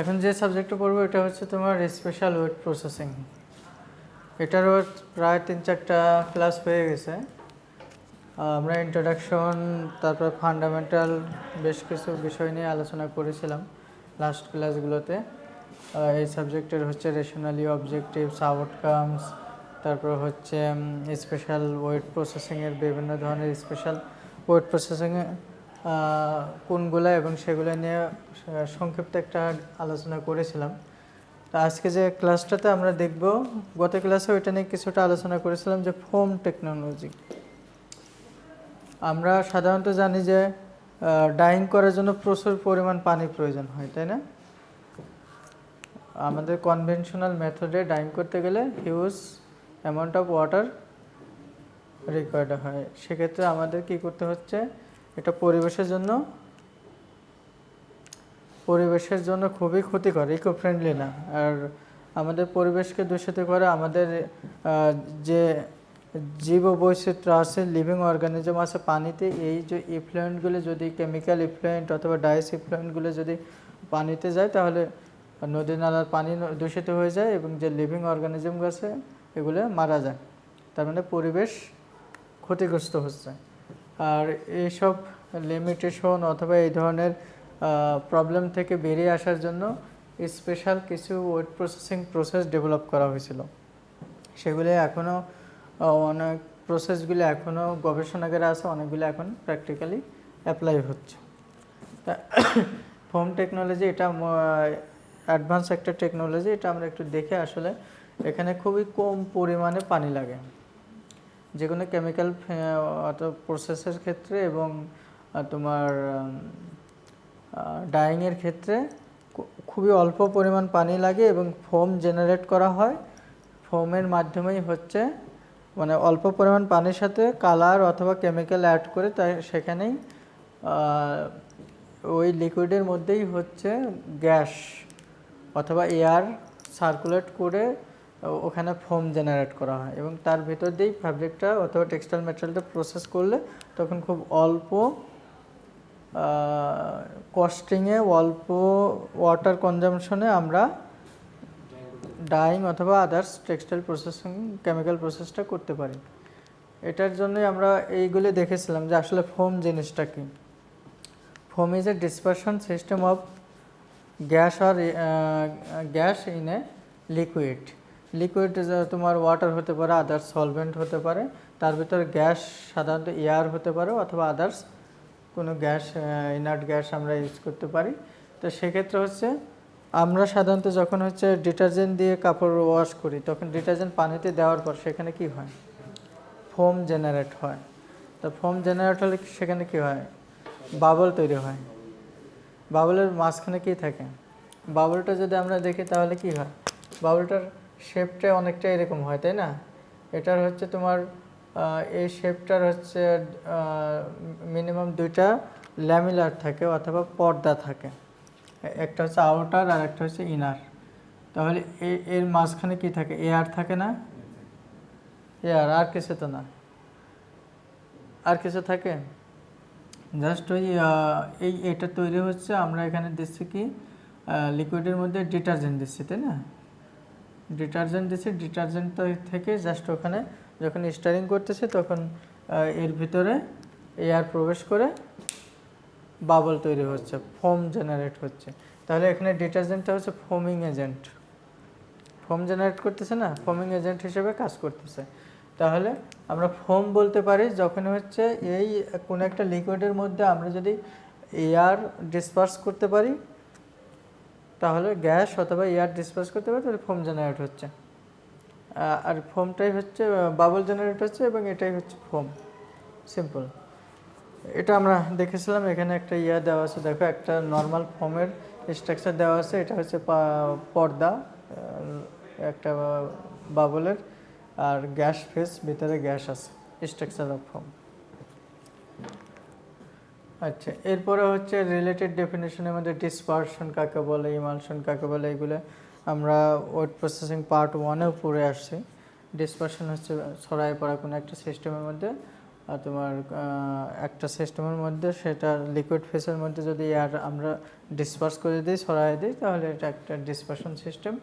এখন যে সাবজেক্টটা পড়বো এটা হচ্ছে তোমার স্পেশাল ওয়েট প্রসেসিং। এটারও প্রায় 3-4টা ক্লাস হয়ে গেছে। আমরা ইন্ট্রোডাকশন, তারপর ফান্ডামেন্টাল বেশ কিছু বিষয় নিয়ে আলোচনা করেছিলাম লাস্ট ক্লাসগুলোতে। এই সাবজেক্টের হচ্ছে রেশনালি অবজেক্টিভস, আউটকামস, তারপর হচ্ছে স্পেশাল ওয়েট প্রসেসিংয়ের বিভিন্ন ধরনের স্পেশাল ওয়েট প্রসেসিংয়ে কোনগুলো এবং সেগুলো নিয়ে সংক্ষিপ্ত একটা আলোচনা করেছিলাম। তো আজকে যে ক্লাসটাতে আমরা দেখব, গত ক্লাসে ওইটা নিয়ে কিছুটা আলোচনা করেছিলাম যে ফোম টেকনোলজি। আমরা সাধারণত জানি যে ডাইং করার জন্য প্রচুর পরিমাণ পানি প্রয়োজন হয়, তাই না? আমাদের কনভেনশনাল মেথডে ডাইং করতে গেলে huge amount of water required হয়। সেক্ষেত্রে আমাদের কি করতে হচ্ছে, এটা পরিবেশের জন্য খুবই ক্ষতিকর, ইকো ফ্রেন্ডলি না। আর আমাদের পরিবেশকে দূষিত করে আমাদের যে জীব বৈচিত্র্য আছে, লিভিং অর্গানিজম আছে পানিতে, এই যে ইফ্লুয়েন্টগুলো যদি কেমিক্যাল ইফ্লুয়েন্ট অথবা ডাইস ইফ্লুয়েন্টগুলো যদি পানিতে যায় তাহলে নদী নালার পানি দূষিত হয়ে যায় এবং যে লিভিং অর্গানিজম আছে এগুলো মারা যায়। তার মানে পরিবেশ ক্ষতিগ্রস্ত হচ্ছে। আর এইসব লিমিটেশন অথবা এই ধরনের প্রবলেম থেকে বেরিয়ে আসার জন্য স্পেশাল কিছু ওয়েট প্রসেসিং প্রসেস ডেভেলপ করা হয়েছিল। সেগুলি এখনও অনেক প্রসেসগুলি এখনও গবেষণাগারে আছে, অনেকগুলো এখন প্র্যাকটিক্যালি অ্যাপ্লাই হচ্ছে। তা ফোম টেকনোলজি এটা অ্যাডভান্স একটা টেকনোলজি। এটা আমরা একটু দেখে আসলে এখানে খুবই কম পরিমাণে পানি লাগে যে কোনো কেমিক্যাল প্রসেসের ক্ষেত্রে এবং তোমার ডাইংয়ের ক্ষেত্রে খুবই অল্প পরিমাণ পানি লাগে এবং ফোম জেনারেট করা হয়। ফোমের মাধ্যমেই হচ্ছে মানে অল্প পরিমাণ পানির সাথে কালার অথবা কেমিক্যাল অ্যাড করে তাই সেখানেই ওই লিকুইডের মধ্যেই হচ্ছে গ্যাস অথবা এয়ার সার্কুলেট করে ওখানে ফোম জেনারেট করা হয় এবং তার ভিতর দিয়েই ফ্যাব্রিকটা অথবা টেক্সটাইল ম্যাটেরিয়ালটা প্রসেস করলে তখন খুব অল্প কস্টিংয়ে, অল্প ওয়াটার কনজামশনে আমরা ডাইং অথবা আদার্স টেক্সটাইল প্রসেসিং কেমিক্যাল প্রসেসটা করতে পারি। এটার জন্যই আমরা এইগুলি দেখেছিলাম যে আসলে ফোম জিনিসটা কি। Foam is a dispersion system of gas আর gas in a liquid. Liquid তোমার ওয়াটার হতে পারে, আদার্স সলভেন্ট হতে পারে, তার ভিতরে গ্যাস সাধারণত এয়ার হতে পারে অথবা আদার্স কোনো গ্যাস, ইনার্ট গ্যাস আমরা ইউজ করতে পারি। তো সেক্ষেত্রে হচ্ছে আমরা সাধারণত যখন হচ্ছে ডিটারজেন্ট দিয়ে কাপড় ওয়াশ করি তখন ডিটারজেন্ট পানিতে দেওয়ার পর সেখানে কি হয়, ফোম জেনারেট হয়। তো ফোম জেনারেট হলে সেখানে কি হয়, বাবল তৈরি হয়। বাবলের মাঝখানে কি থাকে, বাবলটা যদি আমরা দেখি তাহলে কি হয়, বাবলটার শেপটা অনেকটা এরকম হয়, তাই না? এটার হচ্ছে তোমার এই শেপটার হচ্ছে মিনিমাম 2টা ল্যামিলার থাকে অথবা পর্দা থাকে, একটা হচ্ছে আউটার আর একটা হচ্ছে ইনার। তাহলে এর মাঝখানে কি থাকে, এয়ার থাকে না? এয়ার, আর কিছু তো না। আর কিছু থাকে? জাস্ট ওই এটা তৈরি হচ্ছে, আমরা এখানে দিচ্ছি কি লিকুইডের মধ্যে ডিটারজেন্ট দিচ্ছি, তাই না? ডিটারজেন্ট দিচ্ছি, ডিটারজেন্ট থেকে জাস্ট ওখানে যখন স্টারিং করতেছে তখন এর ভিতরে এয়ার প্রবেশ করে বাবল তৈরি হচ্ছে, ফোম জেনারেট হচ্ছে। তাহলে এখানে ডিটারজেন্টটা হচ্ছে ফোমিং এজেন্ট, ফোম জেনারেট করতেছে না, ফোমিং এজেন্ট হিসেবে কাজ করতেছে। তাহলে আমরা ফোম বলতে পারি যখন হচ্ছে এই কোনো একটা লিকুইডের মধ্যে আমরা যদি এয়ার ডিসপার্স করতে পারি, তাহলে গ্যাস অথবা এয়ার ডিসপার্স করতে পারি, তাহলে ফোম জেনারেট হচ্ছে। আর ফোমটাই হচ্ছে বাবল জেনারেট হচ্ছে এবং এটাই হচ্ছে ফোম, সিম্পল। এটা আমরা দেখেছিলাম। এখানে একটা দেওয়া আছে, দেখো একটা নর্মাল ফোমের স্ট্রাকচার দেওয়া আছে। এটা হচ্ছে পর্দা একটা বাবলের, আর গ্যাস ফেস, ভিতরে গ্যাস আছে, স্ট্রাকচার অফ ফোম। আচ্ছা, এরপরে হচ্ছে রিলেটেড ডেফিনেশনের মধ্যে ডিসপারশন কাকে বলে, ইমালশন কাকে বলে, এগুলো আমরা ওয়েট প্রসেসিং পার্ট 1-এও পড়ে আসছি। ডিসপারশন হচ্ছে ছড়ায় পড়া কোনো একটা সিস্টেমের মধ্যে তোমার একটা সিস্টেমের মধ্যে, সেটা লিকুইড ফেসের মধ্যে যদি এয়ার আমরা ডিসপার্স করে দিই, ছড়াই দিই, তাহলে এটা একটা ডিসপারশন সিস্টেম।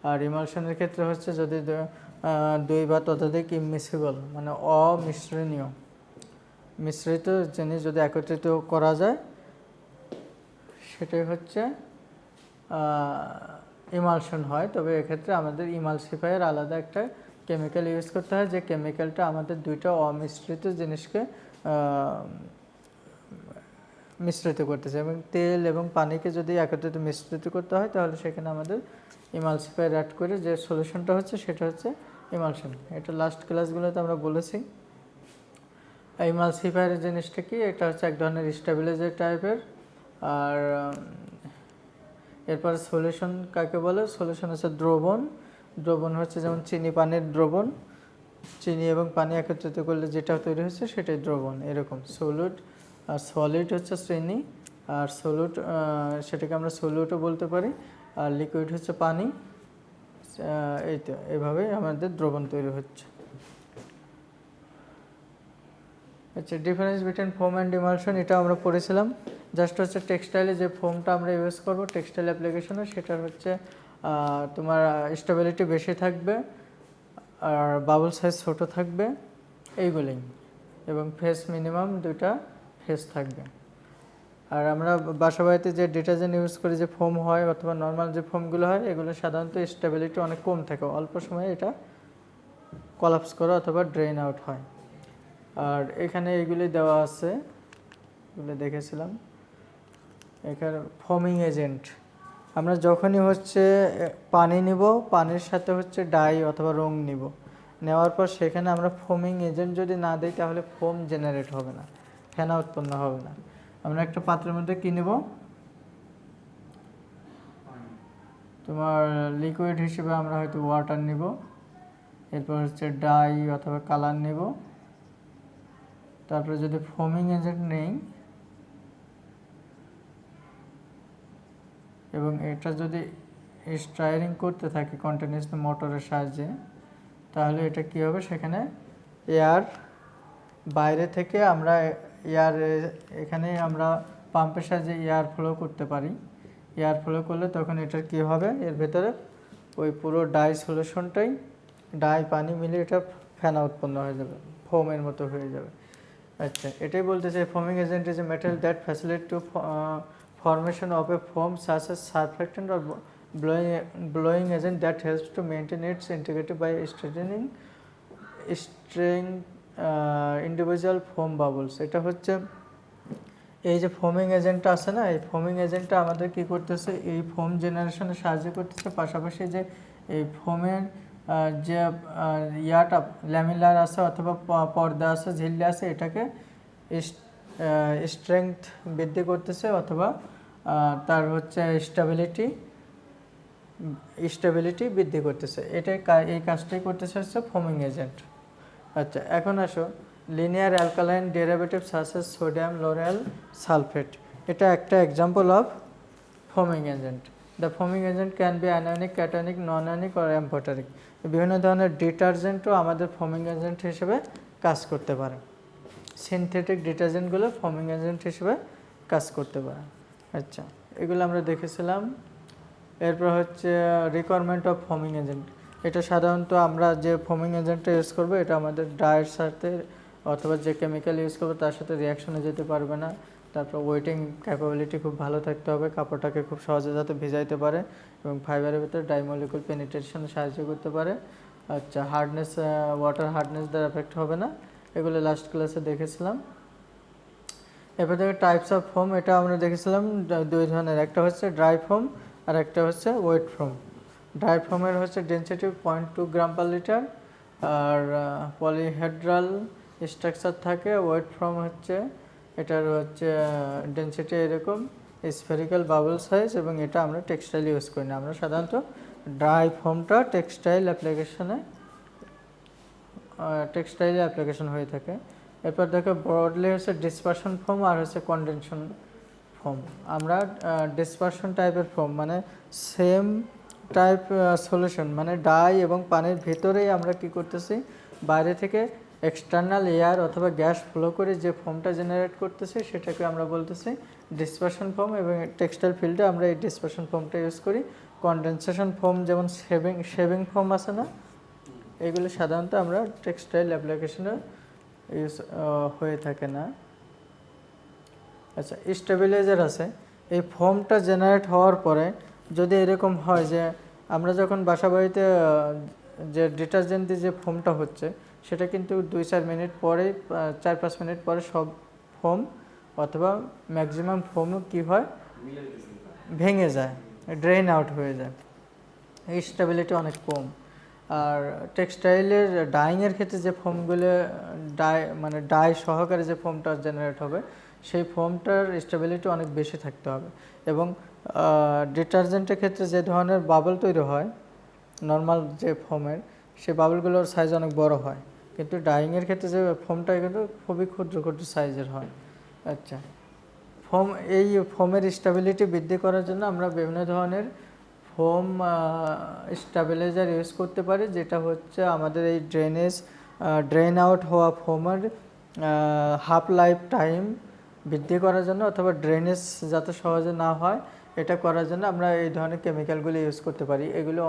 আর ইমালশনের ক্ষেত্রে হচ্ছে যদি দুই বা ততোধিক ইমমিসিবল মানে অমিশ্রণীয় মিশ্রিত জিনিস যদি একত্রিত করা যায়, সেটাই হচ্ছে ইমালশন হয়। তবে এক্ষেত্রে আমাদের ইমালসিফায়ার আলাদা একটা কেমিক্যাল ইউজ করতে হয়, যে কেমিক্যালটা আমাদের দুইটা অমিশ্রিত জিনিসকে মিশ্রিত করতেছে। এবং তেল এবং পানিকে যদি একত্রিত মিশ্রিত করতে হয়, তাহলে সেখানে আমাদের ইমালসিফায়ার অ্যাড করে যে সলিউশনটা হচ্ছে সেটা হচ্ছে ইমালশন। এটা লাস্ট ক্লাসগুলোতে আমরা বলেছি। ইমালসিফায়ারের জিনিসটা কি, এটা হচ্ছে এক ধরনের স্টেবিলাইজার টাইপের। আর এরপর সলিউশন কাকে বলে, সলিউশন হচ্ছে দ্রবণ। দ্রবণ হচ্ছে যেমন চিনি পানির দ্রবণ, চিনি এবং পানি একত্রিত করলে যেটা তৈরি হচ্ছে সেটাই দ্রবণ, এরকম। সলিড আর সলিড হচ্ছে চিনি, আর সলিড সেটাকে আমরা সলিউটও বলতে পারি। আর লিকুইড হচ্ছে পানি। এই তো এইভাবেই আমাদের দ্রবণ তৈরি হচ্ছে। আচ্ছা, difference between foam and emulsion এটা আমরা পড়েছিলাম। জাস্ট হচ্ছে টেক্সটাইলে যে ফোমটা আমরা ইউজ করব টেক্সটাইল অ্যাপ্লিকেশনে, সেটার হচ্ছে তোমার স্টেবিলিটি বেশি থাকবে, আর বাবল সাইজ ছোটো থাকবে, এইগুলোই। এবং ফেস মিনিমাম দুইটা ফেস থাকবে। আর আমরা বাসা বাড়িতে যে ডিটারজেন্ট ইউজ করি, যে ফোম হয় অথবা নর্মাল যে ফোমগুলো হয়, এগুলো সাধারণত স্টেবিলিটি অনেক কম থাকে, অল্প সময়ে এটা কলাপস করে অথবা ড্রেন আউট হয়। আর এখানে এইগুলি দেওয়া আছে, এগুলো দেখেছিলাম। এখানে ফোমিং এজেন্ট, আমরা যখনই হচ্ছে পানি নিব, পানির সাথে হচ্ছে ডাই অথবা রং নিব, নেওয়ার পর সেখানে আমরা ফোমিং এজেন্ট যদি না দিই, তাহলে ফোম জেনারেট হবে না, ফেনা উৎপন্ন হবে না। আমরা একটা পাত্রের মধ্যে কী নেব, তোমার লিকুইড হিসেবে আমরা হয়তো ওয়াটার নিব, এরপর হচ্ছে ডাই অথবা কালার নিব, তারপরে যদি ফোমিং এজেন্ট নেই এবং এটা যদি স্ট্রায়ারিং করতে থাকি কন্টিনিউয়াসলি মোটরের সাহায্যে, তাহলে এটা কী হবে, সেখানে এয়ার বাইরে থেকে আমরা এয়ার এখানে আমরা পাম্পের সাহায্যে এয়ার ফ্লো করতে পারি। এয়ার ফ্লো করলে তখন এটার কী হবে, এর ভেতরে ওই পুরো ডাই সলিউশনটাই, ডাই পানি মিলে এটা ফেনা উৎপন্ন হয়ে যাবে, ফোমের মতো হয়ে যাবে। আচ্ছা, এটাই বলতে চাই, foaming agent is a material that facilitate to formation of a foam such as surfactant or blowing agent that helps to maintain its integrity by strengthening individual foam bubbles. এটা হচ্ছে এই যে ফোমিং এজেন্টটা আছে না, এই ফোমিং এজেন্টটা আমাদের কি করতেছে, এই ফোম জেনারেশনে সাহায্য করতেছে, পাশাপাশি যে এই ফোমের যে ইয়াটা ল্যামিলার আছে অথবা পর্দা আছে, ঝিল্লি আছে, এটাকে স্ট্রেংথ বৃদ্ধি করতেছে, অথবা তার হচ্ছে স্টেবিলিটি বৃদ্ধি করতেছে। এই কাজটাই করতেছে হচ্ছে ফোমিং এজেন্ট। আচ্ছা, এখন আসো linear alkaline derivative such as sodium lauryl sulphate, এটা একটা example of foaming agent. The foaming agent can be anionic, cationic, non ionic or amphoteric. বিভিন্ন ধরনের ডিটারজেন্টও আমাদের ফোমিং এজেন্ট হিসেবে কাজ করতে পারে। সিনথেটিক ডিটারজেন্টগুলো ফোমিং এজেন্ট হিসেবে কাজ করতে পারে। আচ্ছা, এগুলো আমরা দেখেছিলাম। এরপর হচ্ছে রিকোয়ারমেন্ট অফ ফোমিং এজেন্ট, এটা সাধারণত আমরা যে ফোমিং এজেন্টটা ইউজ করবো, এটা আমাদের ডায়ের সাথে অথবা যে কেমিক্যাল ইউজ করবো তার সাথে রিয়াকশনে যেতে পারবে না। তারপর ওয়েটিং ক্যাপাবিলিটি খুব ভালো থাকতে হবে, কাপড়টাকে খুব সহজে যাতে ভিজাইতে পারে, এবং ফাইবারের ভিতরে ডাইমলিকুল পেনিট্রেশনে সাহায্য করতে পারে। আচ্ছা, হার্ডনেস, ওয়াটার হার্ডনেস দ্বারা এফেক্ট হবে না। এগুলো লাস্ট ক্লাসে দেখেছিলাম। এরপর থেকে টাইপস অফ ফোম, এটা আমরা দেখেছিলাম দুই ধরনের, একটা হচ্ছে ড্রাই ফোম আর একটা হচ্ছে ওয়েট ফোম। ড্রাই ফোমের হচ্ছে ডেনসিটি 0.2 গ্রাম পার লিটার, আর পলিহেড্রাল স্ট্রাকচার থাকে। ওয়েট ফোম হচ্ছে এটার হচ্ছে ডেনসিটি এরকম, স্ফেরিক্যাল বাবল সাইজ, এবং এটা আমরা টেক্সটাইল ইউজ করি না। আমরা সাধারণত ড্রাই ফোমটা টেক্সটাইল অ্যাপ্লিকেশন হয়ে থাকে। এরপর দেখো ব্রডলি হচ্ছে ডিসপারশন ফোম আর হচ্ছে কনডেনশন ফোম। আমরা ডিসপারশন টাইপের ফোম মানে সেম টাইপ সলিউশন, মানে ডাই এবং পানির ভেতরেই আমরা কি করতেছি, বাইরে থেকে এক্সটার্নাল এয়ার অথবা গ্যাস ফ্লো করে যে ফোমটা জেনারেট করতেছে সেটাকে আমরা বলতেছি ডিসপারশন ফোম, এবং টেক্সটাইল ফিল্ডে আমরা এই ডিসপারশন ফোমটা ইউজ করি। কনডেনসেশন ফোম যেমন শেভিং ফোম আছে না, এগুলো সাধারণত আমরা টেক্সটাইল অ্যাপ্লিকেশনে ইউজ হয়ে থাকে না। আচ্ছা, স্টেবিলাইজার আছে। এই ফোমটা জেনারেট হওয়ার পরে যদি এরকম হয় যে আমরা যখন বাসা বাড়িতে যে ডিটারজেন্ট দিয়ে যে ফোমটা হচ্ছে সেটা কিন্তু 2-4 মিনিট পরে 4-5 মিনিট পরে সব ফোম অথবা ম্যাক্সিমাম ফোমও কী হয়, ভেঙে যায়, ড্রেন আউট হয়ে যায়, এই স্টেবিলিটি অনেক কম। আর টেক্সটাইলের ডাইংয়ের ক্ষেত্রে যে ফোমগুলো ডাই সহকারে যে ফোমটা জেনারেট হবে সেই ফোমটার স্টেবিলিটি অনেক বেশি থাকতে হবে। এবং ডিটারজেন্টের ক্ষেত্রে যে ধরনের বাবল তৈরি হয় নর্মাল যে ফোমের, সেই বাবলগুলোর সাইজ অনেক বড় হয়, কিন্তু ডাইংয়ের ক্ষেত্রে যে ফোমটা কিন্তু খুবই ক্ষুদ্র ক্ষুদ্র সাইজের হয়। আচ্ছা, এই ফোমের স্টেবিলিটি বৃদ্ধি করার জন্য আমরা বিভিন্ন ধরনের ফোম স্টেবিলাইজার ইউজ করতে পারি, যেটা হচ্ছে আমাদের এই ড্রেন আউট হওয়া ফোমের হাফ লাইফ টাইম বৃদ্ধি করার জন্য অথবা ড্রেনেজ যাতে সহজে না হয় এটা করার জন্য আমরা এই ধরনের কেমিক্যালগুলো ইউজ করতে পারি। এগুলো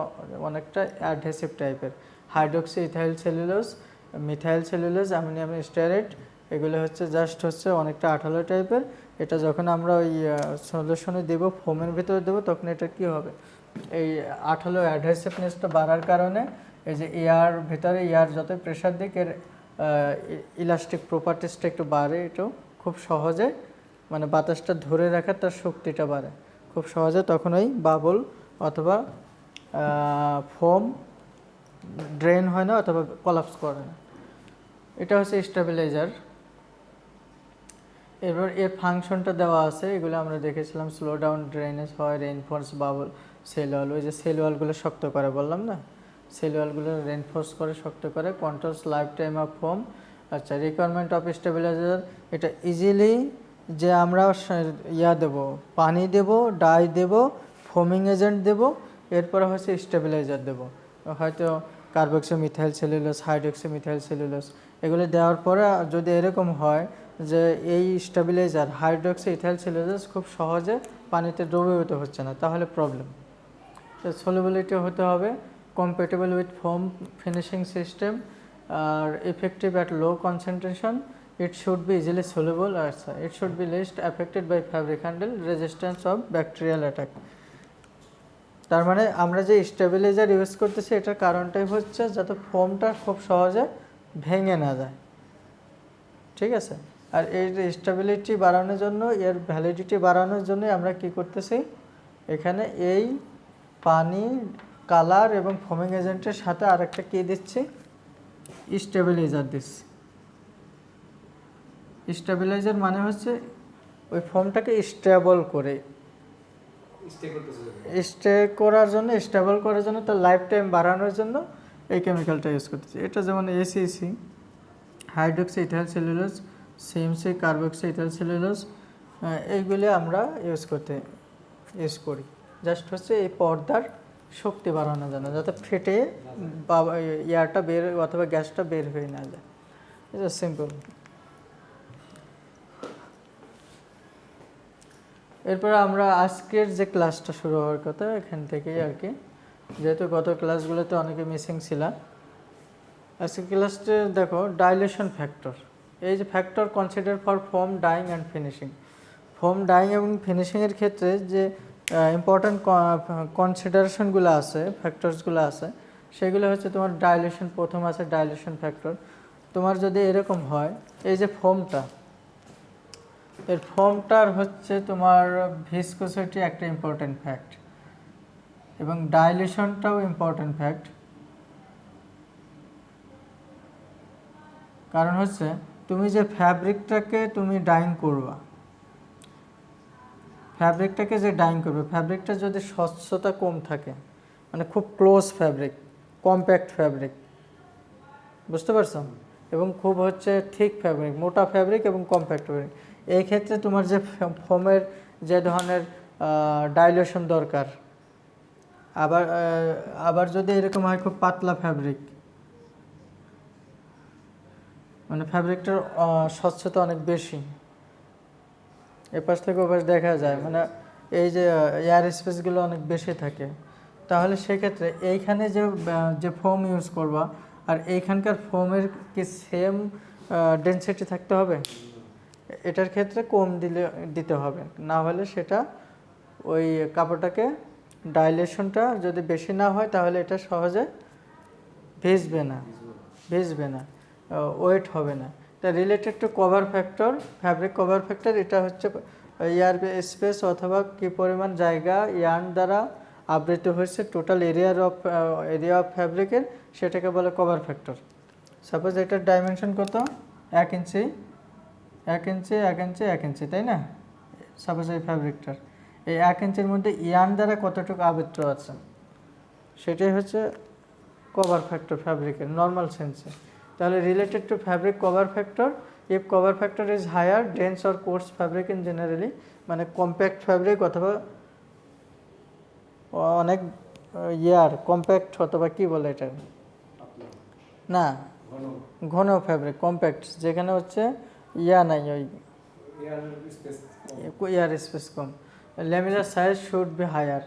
অনেকটা অ্যাডহেসিভ টাইপের। Hydroxy ethyl cellulose, methyl cellulose, ammonium stearate, এগুলো হচ্ছে অনেকটা আঠালো টাইপের। এটা যখন আমরা ওই সলিউশনে দেবো, ফোমের ভিতরে দেবো, তখন এটা কি হবে, এই আঠালো অ্যাডহেসিভনেসটা বাড়ার কারণে এই যে এয়ার যত প্রেশার দিক এর ইলাস্টিক প্রপার্টিসটা একটু বাড়ে, এটাও খুব সহজে বাতাসটা ধরে রাখার তার শক্তিটা বাড়ে খুব সহজে, তখন ওই বাবল অথবা ফোম ড্রেন হয় না অথবা কলাপস করে না। এটা হচ্ছে স্টেবিলাইজার। এবার এর ফাংশনটা দেওয়া আছে, এগুলো আমরা দেখেছিলাম। স্লো ডাউন ড্রেনেজ হয়, রেইনফোর্স বাবল, সেল ওয়াল, ওই যে সেল ওয়ালগুলো শক্ত করে বললাম না, সেল ওয়ালগুলো রেইনফোর্স করে শক্ত করে, controls life time of foam. আচ্ছা, রিকোয়ারমেন্ট অফ স্টেবিলাইজার, এটা ইজিলি যে আমরা দেব, পানি দেব, ডাই দেব, ফোমিং এজেন্ট দেব, এরপরে হচ্ছে স্টেবিলাইজার দেব, হয়তো carboxy methyl cellulose, hydroxy methyl cellulose, এগুলো দেওয়ার পরে যদি এরকম হয় যে এই স্টেবিলাইজার হাইড্রক্সি ইথাইল সেলুলোজ খুব সহজে পানিতে দ্রবীভূত হচ্ছে না, তাহলে প্রবলেম। সলিবিলিটি হতে হবে compatible with foam finishing system, আর effective at low concentration, it should be easily soluble, it should be least affected by fabric handle, resistance of bacterial attack। তার মানে আমরা যে স্টেবিলাইজার ইউজ করতেছি এটার কারণটাই হচ্ছে যাতে ফোমটা খুব সহজে ভেঙে না যায়, ঠিক আছে। আর এই স্টেবিলিটি বাড়ানোর জন্য, এর ভ্যালিডিটি বাড়ানোর জন্য আমরা কি করতেছি, এখানে এই পানি, কালার এবং ফোমিং এজেন্টের সাথে আরেকটা কি দিচ্ছি, স্টেবিলাইজার দিচ্ছি। স্টেবিলাইজার মানে হচ্ছে ওই ফোমটাকে স্টেবল করে, স্টেবল করার জন্য তার লাইফ টাইম বাড়ানোর জন্য এই কেমিক্যালটা ইউজ করতেছি। এটা যেমন ACC, hydroxy ethyl cellulose, CMC, carboxy ethyl cellulose, এইগুলি আমরা ইউজ করি জাস্ট হচ্ছে এই পর্দার শক্তি বাড়ানোর জন্য, যাতে ফেটে এয়ারটা বের অথবা গ্যাসটা বের হয়ে না যায়। এটা সিম্পল। এরপর আমরা আজকের যে ক্লাসটা শুরু হওয়ার কথা এখান থেকেই আর কি, যেহেতু গত ক্লাসগুলোতে অনেকে মিসিং ছিল, আজকের ক্লাসটা দেখো ডাইলেশন ফ্যাক্টর। এই যে factor consider for foam dyeing and finishing, foam dyeing এবং ফিনিশিংয়ের ক্ষেত্রে যে ইম্পর্ট্যান্ট কনসিডারেশনগুলো আছে, ফ্যাক্টরসগুলো আছে, সেগুলো হচ্ছে তোমার ডাইলেশন, প্রথম আছে ডাইলেশন ফ্যাক্টর। তোমার যদি এরকম হয়, এই যে ফোমটা, এর ফোমটার হচ্ছে তোমার ভিসকোসিটি একটা ইম্পর্টেন্ট ফ্যাক্ট এবং ডাইলেশনটাও ইম্পর্টেন্ট ফ্যাক্ট। কারণ হচ্ছে তুমি যে ফ্যাব্রিকটাকে তুমি ডাইং করবা, ফ্যাব্রিকটা যদি স্বচ্ছতা কম থাকে, মানে খুব ক্লোজ ফ্যাব্রিক, কম্প্যাক্ট ফ্যাব্রিক, বুঝতে পারছো, এবং খুব হচ্ছে থিক ফ্যাব্রিক, মোটা ফ্যাব্রিক এবং কম্প্যাক্ট ফ্যাব্রিক, এই ক্ষেত্রে তোমার যে ফোমের যে ধরনের ডাইলেশন দরকার, আবার যদি এরকম হয় খুব পাতলা ফ্যাব্রিক, মানে ফ্যাব্রিকটার স্বচ্ছতা অনেক বেশি, এপাশ থেকে ওপাশ দেখা যায়, মানে এই যে এয়ার স্পেসগুলো অনেক বেশি থাকে। তাহলে সেক্ষেত্রে এইখানে যে ফোম ইউজ করবা আর এইখানকার ফোমের কি সেম ডেনসিটি থাকতে হবে? এটার ক্ষেত্রে কম দিতে হবে, না হলে সেটা ওই কাপড়টাকে ডাইলেশনটা যদি বেশি না হয় তাহলে এটা সহজে ভিজবে না, ওয়েট হবে না। এটা related to cover factor, fabric cover factor. এটা হচ্ছে এয়ার স্পেস অথবা কি পরিমাণ জায়গা ইয়ার্ন দ্বারা আবৃত হয়েছে টোটাল এরিয়া অফ ফ্যাব্রিকের, সেটাকে বলে কভার ফ্যাক্টর। সাপোজ এটার ডাইমেনশন কত? 1 ইঞ্চি 1 ইঞ্চি 1 ইঞ্চি 1 ইঞ্চি, তাই না? সাপোজ এই ফ্যাব্রিকটার এই 1 ইঞ্চির মধ্যে ইয়ার্ন দ্বারা কতটুকু আবৃত আছে, সেটাই হচ্ছে কভার ফ্যাক্টর ফ্যাব্রিকের নর্মাল সেন্সে। তাহলে related to fabric cover factor, if cover factor is higher dense or coarse fabric in generally, মানে কম্প্যাক্ট ফ্যাব্রিক অথবা অনেক কম্প্যাক্ট অথবা কি বলে এটা, না ঘন ফ্যাব্রিক কম্প্যাক্ট, যেখানে হচ্ছে নাই ওই এয়ার স্পেস কম, laminar size should be higher.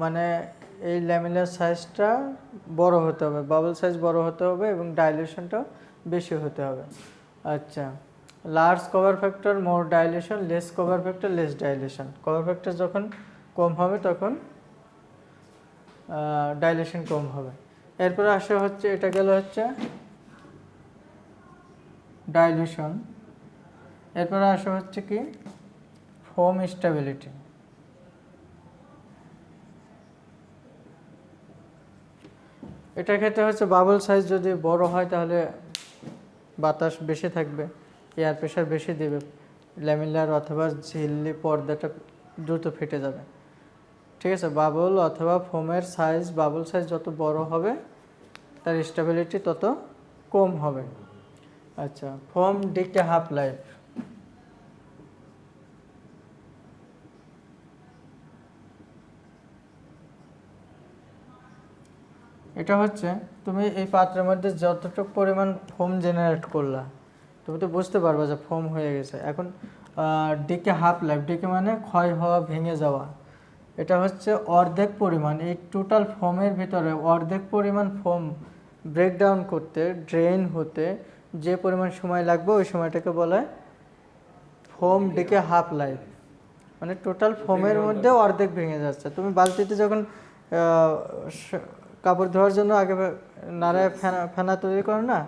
মানে এই ল্যামিনার সাইজটা বড় হতে হবে, বাবল সাইজ বড় হতে হবে এবং ডাইলেশনটাও বেশি হতে হবে। আচ্ছা, large cover factor more dilation, less cover factor less dilation. Cover factor যখন কম হবে তখন ডাইলেশন কম হবে। এরপরে আসা হচ্ছে, এটা গেল হচ্ছে ডাইলেশন। এরপরে আসা হচ্ছে কি ফোম স্টেবিলিটি। এটার ক্ষেত্রে হচ্ছে বাবল সাইজ যদি বড় হয় তাহলে বাতাস বেশি থাকবে, এয়ার প্রেশার বেশি দেবে, ল্যামিনার অথবা ঝিল্লি পর্দাটা দ্রুত ফেটে যাবে। ঠিক আছে, বাবল অথবা ফোমের সাইজ, বাবল সাইজ যত বড় হবে তার স্টেবিলিটি তত কম হবে। আচ্ছা, ফোম ডিকে হাফ লাইফ। এটা হচ্ছে তুমি এই পাত্রের মধ্যে যতটুকু পরিমাণ ফোম জেনারেট করলা, তুমি তো বুঝতে পারবে যে ফোম হয়ে গেছে। এখন ডিকে হাফ লাইফ, ডিকে মানে ক্ষয় হওয়া, ভেঙে যাওয়া। এটা হচ্ছে অর্ধেক পরিমাণ, এই টোটাল ফোমের ভিতরে অর্ধেক পরিমাণ ফোম ব্রেকডাউন করতে, ড্রেন হতে যে পরিমাণ সময় লাগবে ওই সময়টাকে বলে ফোম ডিকে হাফ লাইফ। মানে টোটাল ফোমের মধ্যে অর্ধেক ভেঙে যাচ্ছে। তুমি বালতিতে যখন কাপড় ধোয়ার জন্য আগে নাড়ায় ফেনা তৈরি করো না,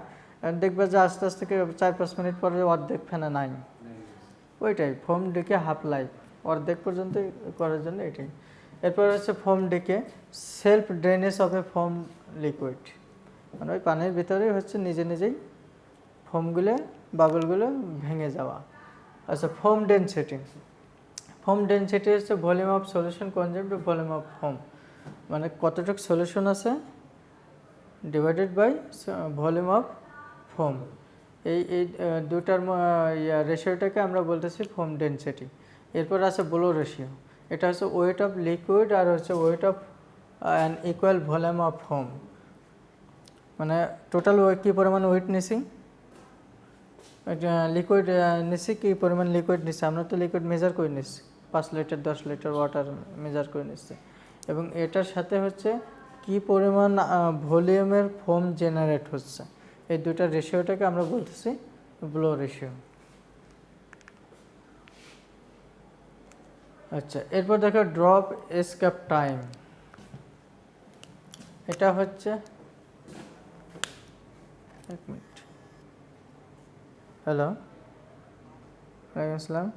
দেখবে যে আস্তে আস্তে 4-5 মিনিট পরে অর্ধেক ফেনা নাই, ওইটাই ফোম ডিকে হাফ লাইফ, অর্ধেক পর্যন্ত করার জন্য এটাই। এরপর হচ্ছে foam decay self drainage of a foam liquid, মানে ওই পানির ভিতরেই হচ্ছে নিজে নিজেই ফোমগুলো, বাবলগুলো ভেঙে যাওয়া। আচ্ছা, ফোম ডেনসিটি। ফোম ডেনসিটি হচ্ছে volume of solution consumed to volume of foam, মানে কতটুকু সলিউশন আছে divided by volume of foam. এই দুটার রেশিওটাকে আমরা বলতেছি ফোম ডেনসিটি। এরপর আছে ব্লো রেশিও, এটা হচ্ছে ওয়েট অফ লিকুইড আর হচ্ছে weight of an equal volume of foam, মানে টোটাল কী পরিমাণ ওয়েট নিছি, লিকুইড নিছি কী পরিমাণ লিকুইড নিছি, আমরা তো লিকুইড মেজার করে নিচ্ছি 5 লিটার 10 লিটার ওয়াটার মেজার করে নিচ্ছি, এবং এটার সাথে হচ্ছে কি পরিমাণ ভলিউমের ফোম জেনারেট হচ্ছে, এই দুটার রেশিওটাকে আমরা বলতেছি ব্লো রেশিও। আচ্ছা, এরপর দেখো ড্রপ এসকেপ টাইম। এটা হচ্ছে, এক মিনিট, হ্যালো, ওয়ালাইকুম আসসালাম।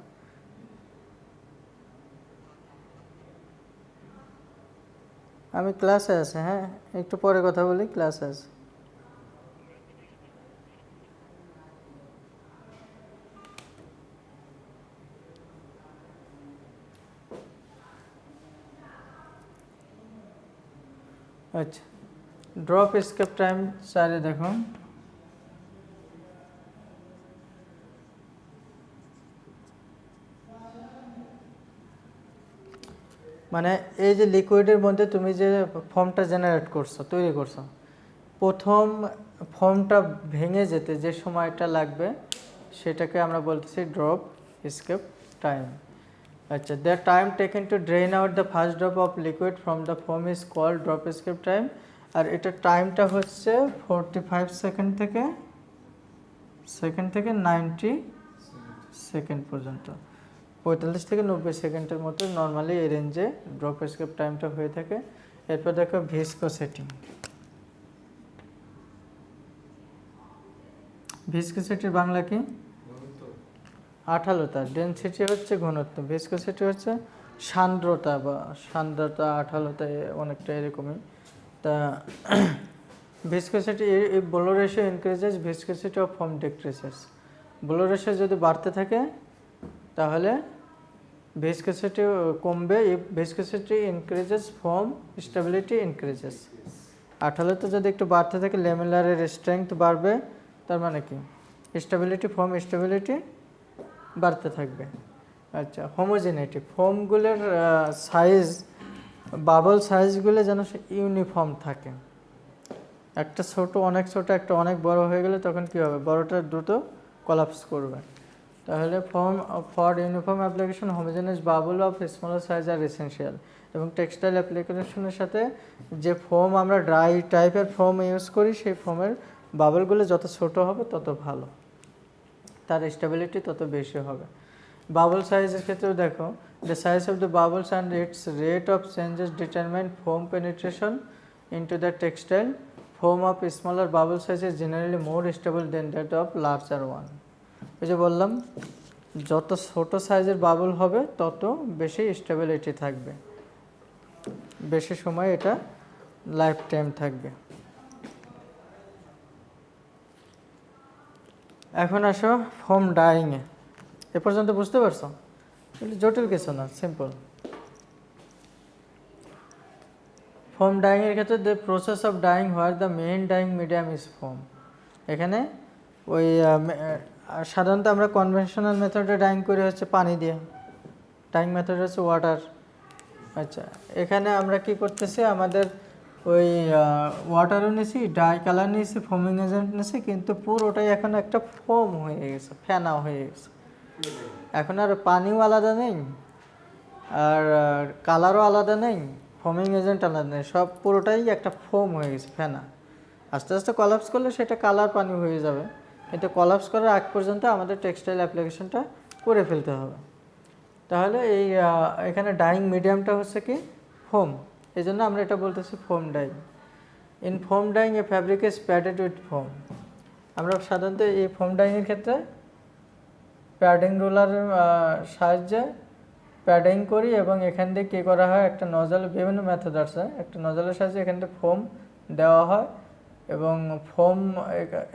আমি ক্লাসে আছি, হ্যাঁ একটু পরে কথা বলি, ক্লাসে আছি। আচ্ছা, ড্রপ এসকেপ টাইম চারে দেখুন, মানে এই যে লিকুইডের মধ্যে তুমি যে ফর্মটা জেনারেট করছো, তৈরি করছো, প্রথম ফর্মটা ভেঙে যেতে যে সময়টা লাগবে সেটাকে আমরা বলতেছি ড্রপ এসকেপ টাইম। আচ্ছা, the time taken to drain out the first drop of liquid from the foam is called drop escape time. আর এটা টাইমটা হচ্ছে 45 সেকেন্ড থেকে 90 সেকেন্ড পর্যন্ত, 45 থেকে 90 সেকেন্ডের মতো নর্মালি এই রেঞ্জে ড্রপ এসকেপ টাইমটা হয়ে থাকে। এরপর দেখো ভিসকোসিটি। ভিসকোসিটির বাংলা কি? আঠালোতা। ডেনসিটি হচ্ছে ঘনত্ব, ভিসকোসিটি হচ্ছে সান্দ্রতা বা সান্দ্রতা, আঠালোতা অনেকটা এরকমই। তা viscosity if blow ratio increases viscosity of foam decreases. Blow ratio যদি বাড়তে থাকে তাহলে ভিসকোসিটি কমবে। If viscosity increases foam stability increases. আঠালোতা যদি একটু বাড়তে থাকে ল্যামেলারের স্ট্রেংথ বাড়বে, তার মানে কি স্টেবিলিটি, ফর্ম স্টেবিলিটি বাড়তে থাকবে। আচ্ছা, হোমোজেনিটি, ফর্মগুলোর সাইজ, বাবল সাইজগুলো যেন ইউনিফর্ম থাকে। একটা ছোট অনেক ছোট, একটা অনেক বড় হয়ে গেলে তখন কি হবে, বড়টা দ্রুত কলাপস করবে। তাহলে form for uniform application homogeneous bubble of smaller size are essential. এবং টেক্সটাইল অ্যাপ্লিকেশনের সাথে যে ফোম আমরা ড্রাই টাইপের ফোম ইউজ করি, সেই ফোমের বাবলগুলো যত ছোট হবে তত ভালো, তার স্টেবিলিটি তত বেশি হবে। বাবল সাইজের ক্ষেত্রেও দেখো, the size of the bubbles and it's rate of changes determine foam penetration into the textile. Foam of smaller bubble size is generally more stable then that of larger one. ওই যে বললাম, যত ছোট সাইজের bubble হবে তত বেশি stability থাকবে, বেশি সময় এটা লাইফ টাইম থাকবে। এখন আসো ফোম ডাইংয়ে। এ পর্যন্ত বুঝতে পারছো? জটিল কিছু না, সিম্পল। ফোম ডাইংয়ের ক্ষেত্রে the process of dyeing where the main dyeing medium is foam. এখানে ওই সাধারণত আমরা কনভেনশনাল মেথডে ডাইং করে হচ্ছে পানি দিয়ে, ডাইং মেথড হচ্ছে ওয়াটার। আচ্ছা, এখানে আমরা কি করতেছি, আমাদের ওই ওয়াটারও নিয়েছি, ডাই কালার নিয়েছি, ফোমিং এজেন্ট নিয়েছি, কিন্তু পুরোটাই এখন একটা ফোম হয়ে গেছে, ফেনা হয়ে গেছে। এখন আর পানিও আলাদা নেই, আর কালারও আলাদা নেই, ফোমিং এজেন্ট আলাদা নেই, সব পুরোটাই একটা ফোম হয়ে গেছে, ফেনা। আস্তে আস্তে কলাপস করলে সেটা কালার পানি হয়ে যাবে, কিন্তু কলাপস করার আগ পর্যন্ত আমাদের টেক্সটাইল অ্যাপ্লিকেশনটা করে ফেলতে হবে। তাহলে এই এখানে ডাইং মিডিয়ামটা হচ্ছে কি ফোম, এই জন্য আমরা এটা বলতেছি foam dyeing. In foam dyeing a fabric is padded with foam. আমরা সাধারণত এই ফোম ডাইংয়ের ক্ষেত্রে প্যাডিং রোলারের সাহায্যে প্যাডিং করি, এবং এখান দিয়ে কী করা হয়, একটা নজল, বিভিন্ন মেথড আছে, একটা নজলের সাহায্যে এখান থেকে ফোম দেওয়া হয় এবং ফোম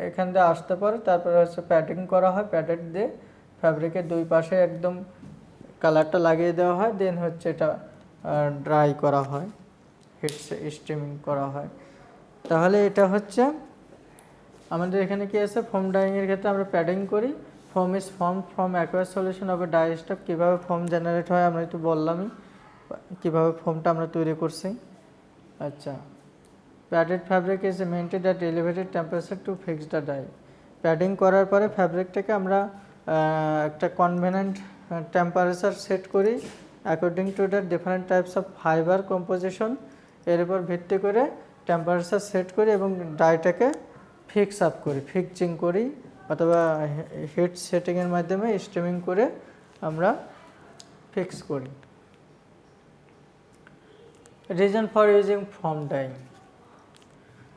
এখান দিয়ে আসতে পারে, তারপরে হচ্ছে প্যাডিং করা হয়, প্যাডেড দিয়ে ফ্যাব্রিকের দুই পাশে একদম কালারটা লাগিয়ে দেওয়া হয়, দেন হচ্ছে এটা ড্রাই করা হয়, হিট স্টিমিং করা হয়। তাহলে এটা হচ্ছে আমাদের এখানে কি আছে, ফোম ডাইংয়ের ক্ষেত্রে আমরা প্যাডিং করি। Foam is form from aqueous solution of a dyestuff. কীভাবে ফোম জেনারেট হয় আমরা একটু বললামই, কীভাবে ফোমটা আমরা তৈরি করছি। আচ্ছা, padded fabric is maintained at elevated temperature to fix the dye. Padding করার পরে ফ্যাব্রিকটাকে আমরা একটা কনভেনিয়েন্ট টেম্পারেচার সেট করি according to the different types of fibre composition. এর উপর ভিত্তি করে টেম্পারেচার সেট করি এবং ডাইটাকে ফিক্স আপ করি, ফিক্সিং করি, অথবা হিট সেটিংয়ের মাধ্যমে স্টিমিং করে আমরা ফিক্স করি। Reason for using foam dyeing,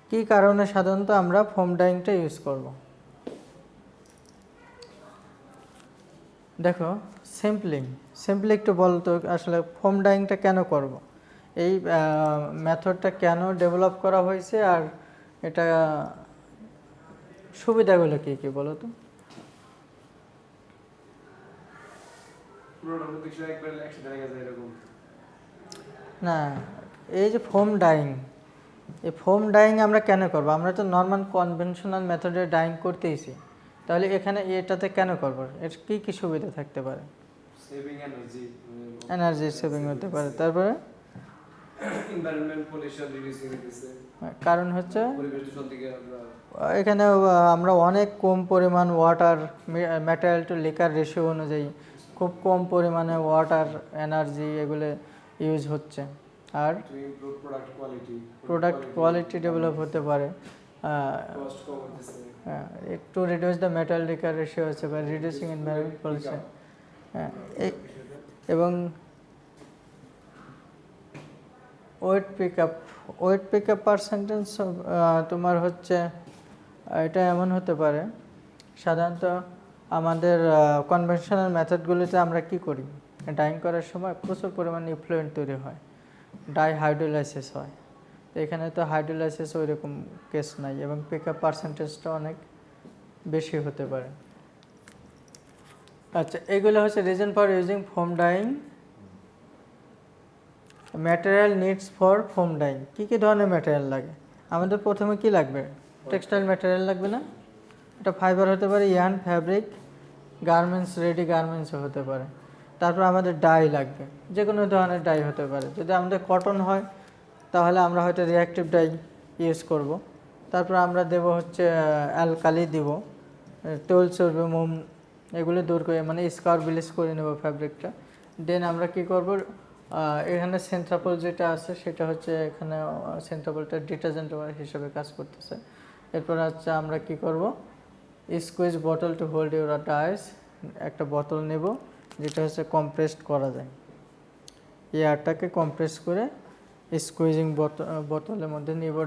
কী কারণে সাধারণত আমরা ফোম ডাইংটা ইউজ করব? দেখো, সিম্পলি একটু বলতো আসলে ফোম ডাইংটা কেন করব, এই মেথডটা কেন ডেভেলপ করা হয়েছে, আর এটা সুবিধাগুলো কী কী বলো তো? না, এই যে ফোম ডাইং, এই ফোম ডাইং আমরা কেন করব? আমরা তো নর্মাল কনভেনশনাল মেথডে ডাইং করতেইছি, তাহলে এখানে এটাতে কেন করব? এর কী কী সুবিধা থাকতে পারে? এনার্জি সেভিং হতে পারে, তারপরে এনवायरमेंट পলিউশন রিডিউসিং হইতেছে, কারণ হচ্ছে পরিবেশ দূষণ থেকে আমরা এখানে আমরা অনেক কম পরিমাণ water material to liquor ratio অনুযায়ী খুব কম পরিমাণে ওয়াটার এনার্জি এগুলো ইউজ হচ্ছে। আর ইমপ্রুভ প্রোডাক্ট কোয়ালিটি ডেভেলপ হতে পারে, কস্ট কম হইতেছে, একটু reduce the material liquor ratio হচ্ছে বা রিডিউসিং এনভায়রনমেন্ট পলিউশন। এবং ওয়েট পিক আপ পার্সেন্টেজ তোমার হচ্ছে এটা এমন হতে পারে, সাধারণত আমাদের কনভেনশনাল মেথডগুলিতে আমরা কি করি, ডাইং করার সময় প্রচুর পরিমাণে ইফ্লুয়েন্ট তৈরি হয়, হাইড্রোলাইসিস হয়। তো এখানে তো হাইড্রোলাইসিস ওই রকম কেস নাই এবং পিক আপ পার্সেন্টেজটা অনেক বেশি হতে পারে। আচ্ছা, এগুলো হচ্ছে reason for using foam dyeing. Material needs for foam dyeing, কী কী ধরনের ম্যাটেরিয়াল লাগে আমাদের? প্রথমে কি লাগবে? টেক্সটাইল ম্যাটেরিয়াল লাগবে না? এটা ফাইবার হতে পারে, ইয়ার্ন, ফ্যাব্রিক, গার্মেন্টস, রেডি গার্মেন্টসও হতে পারে। তারপর আমাদের ডাই লাগবে, যে কোনো ধরনের ডাই হতে পারে। যদি আমাদের কটন হয় তাহলে আমরা হয়তো রিঅ্যাক্টিভ ডাই ইউজ করব। তারপর আমরা দেব হচ্ছে অ্যালকালি দিব, টোল চর্বি, মোম এগুলো দূর করে মানে স্কার ব্লিচ করে নেব ফ্যাব্রিকটা। দেন আমরা কি করব, এখানে সেন্ট্রাপল যেটা আছে সেটা হচ্ছে এখানে সেন্ট্রাপলটা ডিটারজেন্ট হিসেবে কাজ করতেছে। এরপর হচ্ছে আমরা কি করব, squeeze bottle to hold your dyes, একটা বোতল নেব যেটা হচ্ছে কম্প্রেসড করা যায়, এয়ারটাকে কম্প্রেস করে স্কুইজিং বোতলের মধ্যে নিব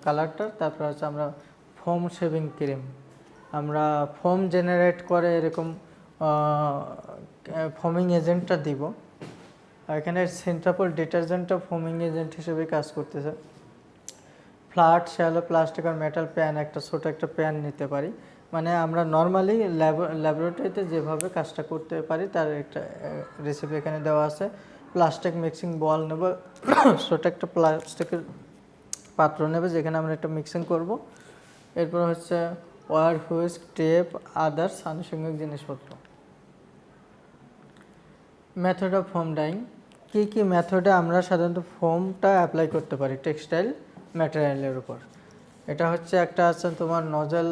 কালারটা। তারপর হচ্ছে আমরা ফোম শেভিং ক্রিম, আমরা ফোম জেনারেট করে এরকম ফোমিং এজেন্টটা দিব। এখানে সেন্ট্রাপল ডিটারজেন্টটা ফোমিং এজেন্ট হিসেবে কাজ করতেছে। ফ্ল্যাট শ্যালো প্লাস্টিক আর মেটাল প্যান, একটা ছোটো একটা প্যান নিতে পারি, মানে আমরা নর্মালি ল্যাবরেটরিতে যেভাবে কাজটা করতে পারি তার একটা রেসিপি এখানে দেওয়া আছে। প্লাস্টিক মিক্সিং বল নেব, ছোটো একটা প্লাস্টিকের পাত্র নেবে যেখানে আমরা একটা মিক্সিং করব। এরপর হচ্ছে ওয়ার, হুইস্ক, টেপ, আদার্স আনুষঙ্গিক জিনিসপত্র। মেথড অফ ফোম ডাইং, কী কী মেথডে আমরা সাধারণত ফোমটা অ্যাপ্লাই করতে পারি টেক্সটাইল ম্যাটেরিয়ালের উপর? এটা হচ্ছে একটা আছে তোমার নজেল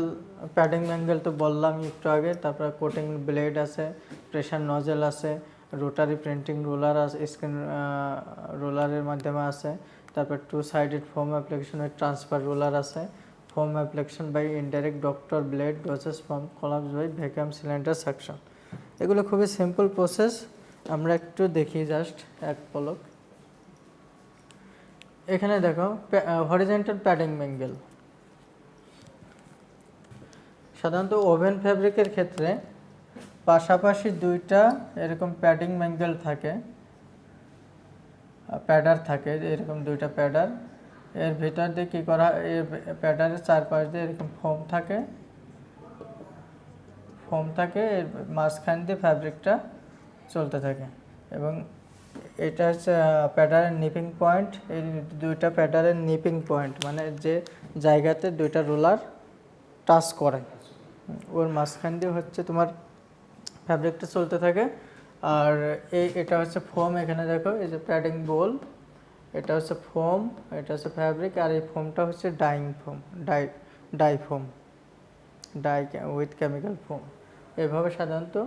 প্যাডিং ম্যাঙ্গেল, তো বললাম একটু আগে। তারপরে কোটিং ব্লেড আছে, প্রেশার নজেল আছে, রোটারি প্রিন্টিং রোলার আছে, স্ক্রিন রোলারের মাধ্যমে আছে। তারপর টু সাইডেড ফোম অ্যাপ্লিকেশনের ট্রান্সফার রোলার আছে, foam application by indirect doctor blade, doses foam collapse by vacuum cylinder suction. এগুলো খুবই সিম্পল প্রসেস, আমরা একটু দেখি জাস্ট এক পলক। এখানে দেখো হরিজন্টাল প্যাডিং ম্যাঙ্গেল, সাধারণত ওভেন ফ্যাব্রিকের ক্ষেত্রে পাশাপাশি দুইটা এরকম প্যাডিং ম্যাঙ্গেল থাকে, প্যাডার থাকে, এরকম দুইটা প্যাডার। এর ভিতর দিয়ে কী করা, এর প্যাডারের চারপাশ দিয়ে এরকম ফোম থাকে, এর মাঝখান দিয়ে ফ্যাব্রিকটা চলতে থাকে। এবং এটা হচ্ছে প্যাডারের নিপিং পয়েন্ট, এই দুইটা প্যাডারের নিপিং পয়েন্ট মানে যে জায়গাতে দুইটা রোলার টাচ করে ওর মাঝখান দিয়ে হচ্ছে তোমার ফ্যাব্রিকটা চলতে থাকে। আর এটা হচ্ছে ফোম, এখানে দেখো এই যে প্যাডিং বোল, এটা হচ্ছে ফোম, এটা হচ্ছে ফ্যাব্রিক, আর এই ফোমটা হচ্ছে dyeing foam, dye foam, dye with chemical foam. এভাবে সাধারণত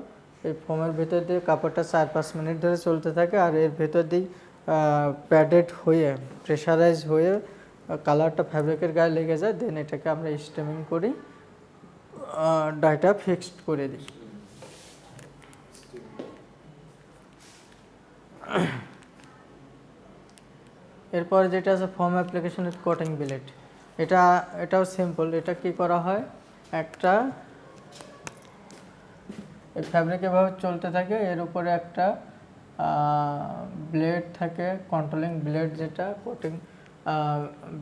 এই ফোমের ভেতর দিয়ে কাপড়টা 4-5 মিনিট ধরে চলতে থাকে। আর এর ভেতর দিয়ে প্যাডেড হয়ে প্রেশারাইজ হয়ে কালারটা ফ্যাব্রিকের গায়ে লেগে যায়। দেন এটাকে আমরা স্টেমিং করি, ডাইটা ফিক্সড করে দিই। এরপর যেটা আছে ফোম অ্যাপ্লিকেশনের কোটিং ব্লেড, এটাও সিম্পল। এটা কি করা হয়, একটা এই ফ্যাব্রিক এভাবে চলতে থাকে, এর উপরে একটা ব্লেড থাকে, কন্ট্রোলিং ব্লেড, যেটা কোটিং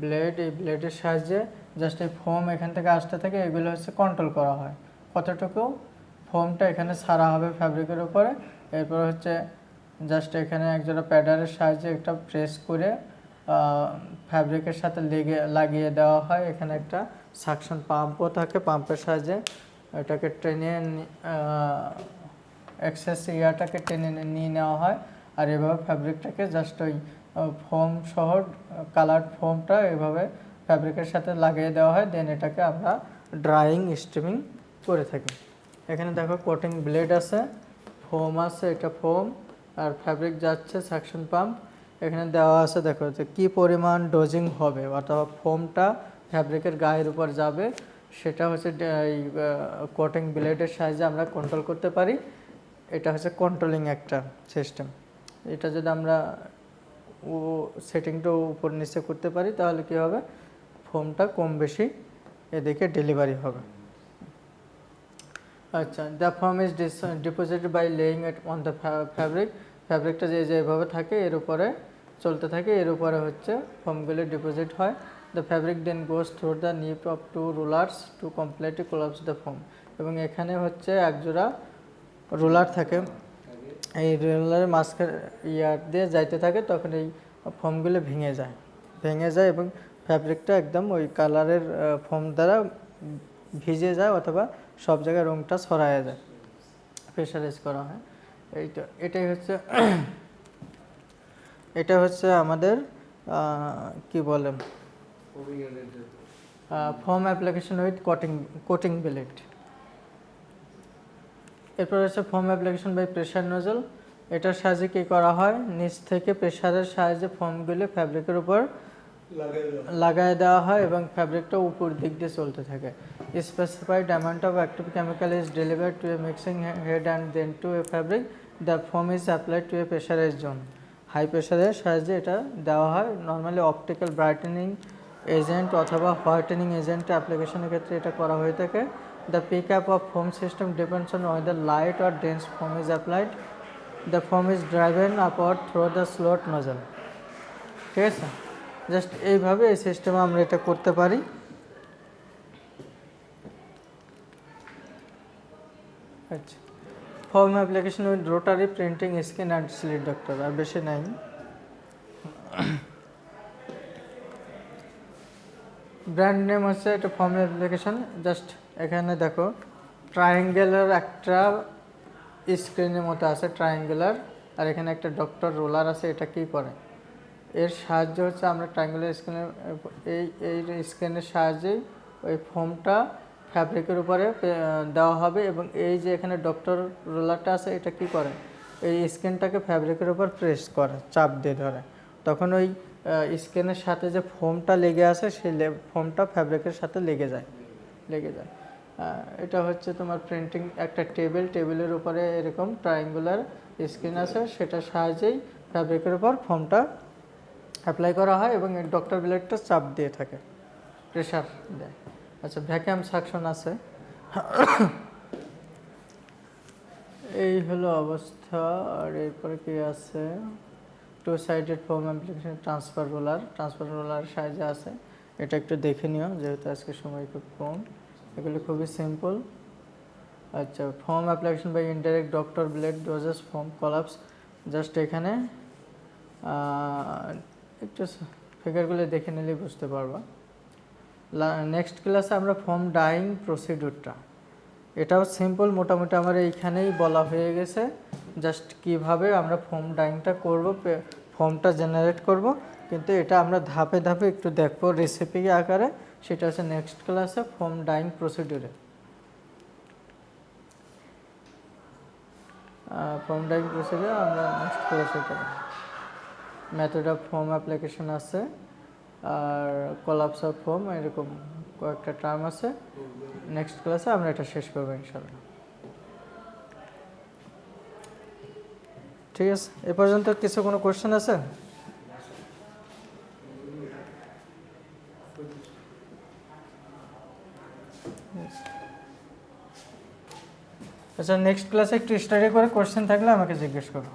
ব্লেড। এই ব্লেডের সাহায্যে জাস্ট এই ফোম এখান থেকে আসতে থাকে, এগুলো হচ্ছে কন্ট্রোল করা হয় কতটুকু ফোমটা এখানে ছাড়া হবে ফ্যাব্রিকের উপরে। এরপর হচ্ছে জাস্ট এখানে একজোড়া প্যাডারের সাহায্যে একটা প্রেস করে ফ্যাব্রিকের সাথে লাগিয়ে দেওয়া হয়। এখানে একটা সাকশন পাম্পও থাকে, পাম্পের সাহায্যে এটাকে টেনে এক্সেস ইয়ারটাকে টেনে নিয়ে নেওয়া হয়। আর এভাবে ফ্যাব্রিকটাকে জাস্ট ওই ফোম সহ কালার ফোমটা এভাবে ফ্যাব্রিকের সাথে লাগিয়ে দেওয়া হয়, দেন এটাকে আমরা ড্রাইং স্টিমিং করে থাকি। এখানে দেখো কোটিং ব্লেড আছে, ফোম আছে, এটা ফোম, আর ফ্যাব্রিক যাচ্ছে সাকশন পাম্প। এখানে দেওয়া আছে দেখো যে কী পরিমাণ ডোজিং হবে, অর্থাৎ ফোমটা ফ্যাব্রিকের গায়ের উপর যাবে, সেটা হচ্ছে এই কোটিং ব্লেডের সাহায্যে আমরা কন্ট্রোল করতে পারি। এটা হচ্ছে কন্ট্রোলিং একটা সিস্টেম। এটা যদি আমরা সেটিংটা উপর নিচে করতে পারি তাহলে কী হবে, ফোমটা কম বেশি এদিকে ডেলিভারি হবে। আচ্ছা, the foam is deposited by laying it on the fabric. ফ্যাব্রিকটা যেভাবে থাকে এর উপরে চলতে থাকে, এর উপরে হচ্ছে ফোমগুলি ডিপোজিট হয়। The fabric then goes through the nip of two rollers to completely collapse the foam. এবং এখানে হচ্ছে একজোড়া রুলার থাকে, এই রুলারের মাঝখানে ইয়ার দিয়ে যাইতে থাকে, তখন এই ফোমগুলো ভেঙে যায় এবং ফ্যাব্রিকটা একদম ওই কালারের ফোম দ্বারা ভিজে যায় অথবা সব জায়গায় রঙটা ছড়ায় যায়, প্রেশারাইজ করা হয়। এটা হচ্ছে আমাদের কি বলে foam application with coating blade. এরপর হচ্ছে foam application by pressure nozzle. এটার সাহায্যে কী করা হয়, নিচ থেকে প্রেশারের সাহায্যে ফোমগুলি ফ্যাব্রিকের উপর লাগায় দেওয়া হয় এবং ফ্যাব্রিকটা উপর দিক দিয়ে চলতে থাকে। Specified amount of active chemical is delivered to a mixing head and then to a fabric. The foam is applied to a pressurize zone. High প্রেশারের সাহায্যে এটা দেওয়া হয়। নর্মালি অপটিক্যাল ব্রাইটেনিং এজেন্ট অথবা হোয়াইটেনিং এজেন্ট অ্যাপ্লিকেশনের ক্ষেত্রে এটা করা হয়ে থাকে। The pickup of foam system depends on whether light or dense foam is applied. The foam is driven upward through the slot nozzle. ঠিক আছে, জাস্ট এইভাবে এই সিস্টেমে আমরা এটা করতে পারি। আচ্ছা, foam application with rotary printing screen and slit doctor, আর বেশি নাই। ব্র্যান্ড নেম হচ্ছে এটা ফোম অ্যাপ্লিকেশন। জাস্ট এখানে দেখো ট্রায়াঙ্গেলার একটা স্ক্রিনের মতো আছে ট্রায়াঙ্গুলার, আর এখানে একটা ডক্টর রোলার আছে। এটা কি করে, এর সাহায্য হচ্ছে আমরা ট্রায়াঙ্গুলার স্ক্রিনের এই স্ক্রিনের সাহায্যেই ওই ফোমটা ফ্যাব্রিকের উপরে দেওয়া হবে এবং এই যে এখানে ডক্টর রোলারটা আছে এটা কি করে, এই স্ক্রিনটাকে ফ্যাব্রিকের উপর প্রেস করে, চাপ দিয়ে ধরে, তখন ওই স্ক্রিনের সাথে যে ফোমটা লেগে আছে সেই ফোমটা ফ্যাব্রিকের সাথে লেগে যায়। এটা হচ্ছে তোমার প্রিন্টিং একটা টেবিলের উপরে এরকম ট্রায়াঙ্গুলার স্ক্রিন আছে, সেটার সাহায্যেই ফ্যাব্রিকের উপর ফোমটা অ্যাপ্লাই করা হয় এবং ডক্টর ব্লেডটা চাপ দিয়ে থাকে, প্রেশার দেয়। আচ্ছা, ভ্যাকুয়াম সাকশন আছে। এই হলো অবস্থা। আর এরপরে কি আছে, two sided foam application transfer roller সাহায্যে আছে। এটা একটু দেখে নিও যেহেতু আজকে সময় খুব কম। এগুলো খুবই সিম্পল। আচ্ছা, foam application by indirect doctor blade doses foam collapse. Just এখানে একটু ফিগারগুলো দেখে নিলেই বুঝতে পারবা। নেক্সট ক্লাসে আমরা ফোম ডাইং প্রসিডিউরটা, এটাও সিম্পল, মোটামুটি আমার এইখানেই বলা হয়ে গেছে। জাস্ট কিভাবে আমরা ফোম ডাইংটা করব, ফোমটা জেনারেট করব, কিন্তু এটা আমরা ধাপে ধাপে একটু দেখবো রেসিপি আকারে। সেটা হচ্ছে নেক্সট ক্লাসে ফোম ডাইং প্রসিডিউরে। ফোম ডাইং প্রসিডিউর আমরা নেক্সট ক্লাসে করব। মেথড অফ ফোম অ্যাপ্লিকেশন আছে, আর কোলাপস অফ ফোম, এরকম কয়েকটা টার্ম আছে। নেক্সট ক্লাসে আমরা এটা শেষ করবো ইনশাআল্লাহ। ঠিক আছে, এ পর্যন্ত কোনো কোশ্চেন আছে? আচ্ছা, নেক্সট ক্লাসে একটু স্টাডি করে কোশ্চেন থাকলে আমাকে জিজ্ঞেস করো।